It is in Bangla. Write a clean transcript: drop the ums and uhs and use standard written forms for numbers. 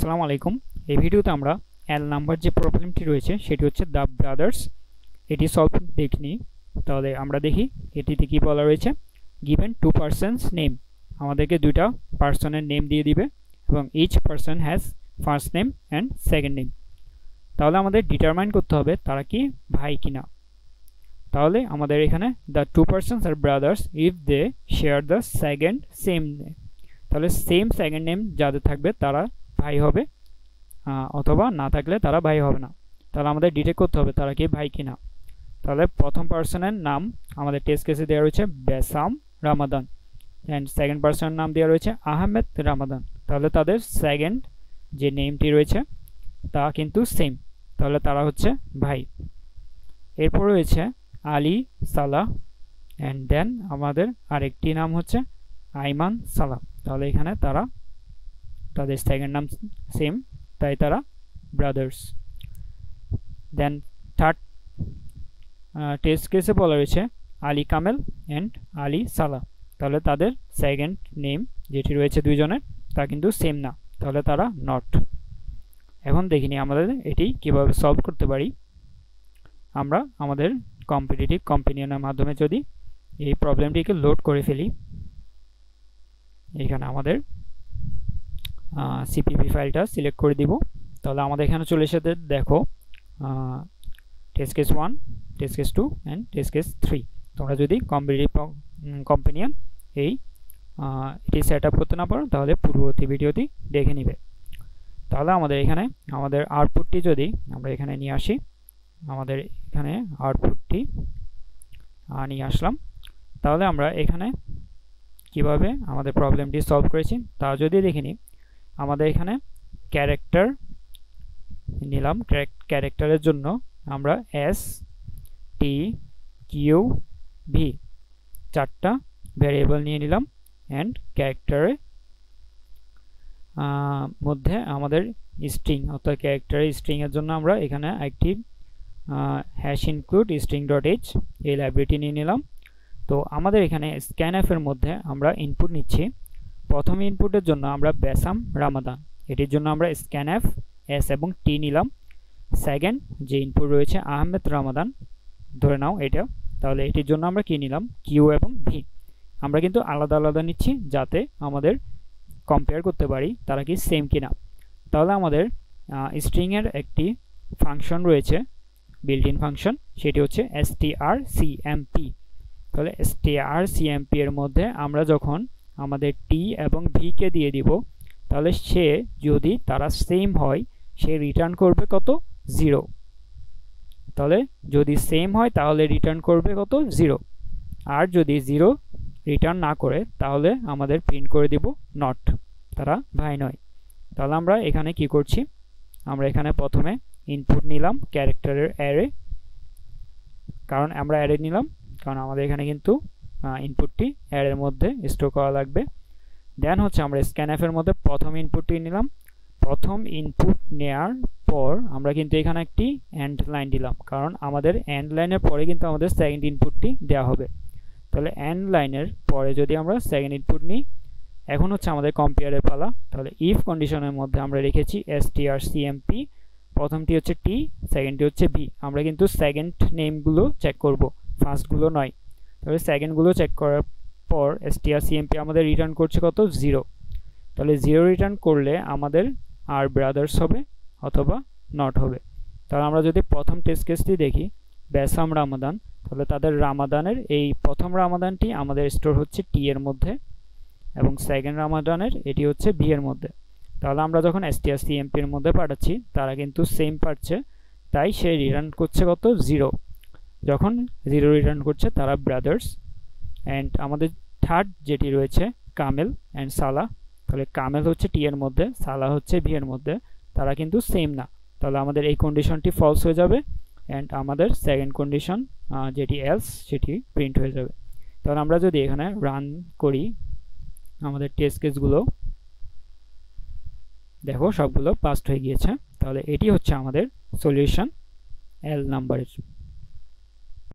আসসালামু আলাইকুম। এই ভিডিওতে আমরা এল নাম্বার যে প্রবলেমটি রয়েছে সেটি হচ্ছে দ্য ব্রাদার্স, এটি সলভ দেখিনি। তাহলে আমরা দেখি এটিতে কি বলা রয়েছে। গিভেন টু পারসনস নেম, আমাদেরকে দুইটা পার্সনের নেম দিয়ে দিবে এবং each person has first name and second name. তাহলে আমাদের ডিটারমাইন করতে হবে তারা কি ভাই কিনা। তাহলে আমাদের এখানে the two persons are brothers if they share the same name, তাহলে সেম সেকেন্ড নেম যাদের থাকবে তারা ভাই হবে, অথবা না থাকলে তারা ভাই হবে না। তাহলে আমাদের ডিটেক্ট করতে হবে তারা কি ভাই কিনা। তাহলে প্রথম পার্সনের নাম আমাদের টেস্ট কেসে দেওয়া রয়েছে বেসাম রামাদান, অ্যান্ড সেকেন্ড পার্সনের নাম দেওয়া রয়েছে আহমেদ রামাদান। তাহলে তাদের সেকেন্ড যে নেমটি রয়েছে তা কিন্তু সেম, তাহলে তারা হচ্ছে ভাই। এরপর রয়েছে আলী সালাহ, অ্যান্ড দেন আমাদের আরেকটি নাম হচ্ছে আইমান সালাহ। তাহলে এখানে তাদের সেকেন্ড নাম সেম, তাই তারা ব্রাদার্স। দেন থার্ড টেস্ট কেসে বলা রয়েছে আলী কামেল অ্যান্ড আলী সালাহ। তাহলে তাদের সেকেন্ড নেম যেটি রয়েছে দুইজনের তা কিন্তু সেম না, তাহলে তারা নট। এখন দেখিনি আমাদের এটি কিভাবে সলভ করতে পারি। আমরা আমাদের কম্পিটিটিভ কম্পেনিয়নের মাধ্যমে যদি এই প্রবলেমটিকে লোড করে ফেলি, এখানে আমাদের সিপিপি ফাইলটা সিলেক্ট করে দিব। তাহলে আমাদের এখানে চলে এসে দেখো test case 1, test case 2 and test case 3। তোমরা যদি কম্পিটিটিভ কম্পেনিয়ন এটি সেট আপ করতে না পারো তাহলে পূর্ববর্তী ভিডিওটি দেখে নিবে। তাহলে আমাদের এখানে আমাদের আউটপুটটি যদি আমরা এখানে নিয়ে আসি, আমাদের এখানে আউটপুটটি নিয়ে আসলাম। তাহলে আমরা এখানে কিভাবে আমাদের প্রবলেমটি সলভ করেছি তা যদি দেখে নিই। আমাদের এখানে ক্যারেক্টার নিলাম, ক্যারেক্টারের জন্য আমরা এস টি কিউ ভি চারটা ভ্যারিয়েবল নিয়ে নিলাম, অ্যান্ড ক্যারেক্টারের মধ্যে আমাদের স্ট্রিং অর্থাৎ ক্যারেক্টারের স্ট্রিংয়ের জন্য আমরা এখানে একটি hash include string dot H এই লাইব্রেরিটি নিয়ে নিলাম। তো আমাদের এখানে স্ক্যানএফ এর মধ্যে আমরা ইনপুট নিচ্ছি। প্রথম ইনপুটের জন্য আমরা বেসাম রামাদান, এটির জন্য আমরা স্ক্যানএফ এস এবং টি নিলাম। সেকেন্ড যে ইনপুট রয়েছে আহমেদ রামাদান, ধরে নাও এটা, তাহলে এটির জন্য আমরা কি নিলাম কিউ এবং ভি। আমরা কিন্তু আলাদা আলাদা নিচ্ছি যাতে আমাদের কম্পেয়ার করতে পারি তারা কি সেম কিনা। তাহলে আমাদের স্ট্রিংয়ের একটি ফাংশন রয়েছে, বিল্ট ইন ফাংশন, সেটি হচ্ছে strcmp। তাহলে strcmp এর মধ্যে আমরা যখন আমাদের টি এবং ভি কে দিয়ে দিব, তাহলে সে যদি তারা সেম হয় সে রিটার্ন করবে কত 0। তাহলে যদি সেম হয় তাহলে রিটার্ন করবে কত 0, আর যদি 0 রিটার্ন না করে তাহলে আমাদের প্রিন্ট করে দিব নট, তারা ভাই নয়। তাহলে আমরা এখানে কি করছি, আমরা এখানে প্রথমে ইনপুট নিলাম ক্যারেক্টারের অ্যারে, কারণ আমরা অ্যারে নিলাম কারণ আমাদের এখানে কিন্তু ইনপুটটি অ্যারের মধ্যে স্টোর করা লাগবে। দেন হচ্ছে আমরা স্ক্যানএফ এর মধ্যে প্রথম ইনপুটটি নিলাম। প্রথম ইনপুট নেয়ার পর আমরা কিন্তু এখানে একটি এন্ড লাইন দিলাম, কারণ আমাদের এন্ড লাইনের পরে কিন্তু আমাদের সেকেন্ড ইনপুটটি দেওয়া হবে। তাহলে এন্ড লাইনের পরে যদি আমরা সেকেন্ড ইনপুট নিই, এখন হচ্ছে আমাদের কম্পেয়ারের পালা। তাহলে ইফ কন্ডিশনের মধ্যে আমরা রেখেছি strcmp, প্রথমটি হচ্ছে টি, সেকেন্ডটি হচ্ছে ভি। আমরা কিন্তু সেকেন্ড নেমগুলো চেক করব, ফার্স্টগুলো নয়। তাহলে সেকেন্ডগুলো চেক করার পর strcmp আমাদের রিটার্ন করছে কত 0। তাহলে 0 রিটার্ন করলে আমাদের আর ব্রাদার্স হবে অথবা নট হবে। তাহলে আমরা যদি প্রথম টেস্ট কেসটি দেখি বেসাম রামাদান, তাহলে তাদের রামাদানের এই প্রথম রামাদানটি আমাদের স্টোর হচ্ছে টি এর মধ্যে এবং সেকেন্ড রামাদানের এটি হচ্ছে ভি এর মধ্যে। তাহলে আমরা যখন strcmp এর মধ্যে পাঠাচ্ছি তারা কিন্তু সেম পাচ্ছে, তাই সে রিটার্ন করছে কত 0। যখন 0 রিটার্ন করছে তারা ব্রাদার্স। অ্যান্ড আমাদের থার্ড যেটি রয়েছে কামেল অ্যান্ড সালাহ, তাহলে কামেল হচ্ছে টি এর মধ্যে, সালাহ হচ্ছে ভি এর মধ্যে, তারা কিন্তু সেম না। তাহলে আমাদের এই কন্ডিশনটি ফলস হয়ে যাবে, অ্যান্ড আমাদের সেকেন্ড কন্ডিশন যেটি এলস সেটি প্রিন্ট হয়ে যাবে। তাহলে আমরা যদি এখানে রান করি আমাদের টেস্ট কেসগুলো, দেখো সবগুলো পাসড হয়ে গিয়েছে। তাহলে এটি হচ্ছে আমাদের সলিউশন এল নাম্বারের।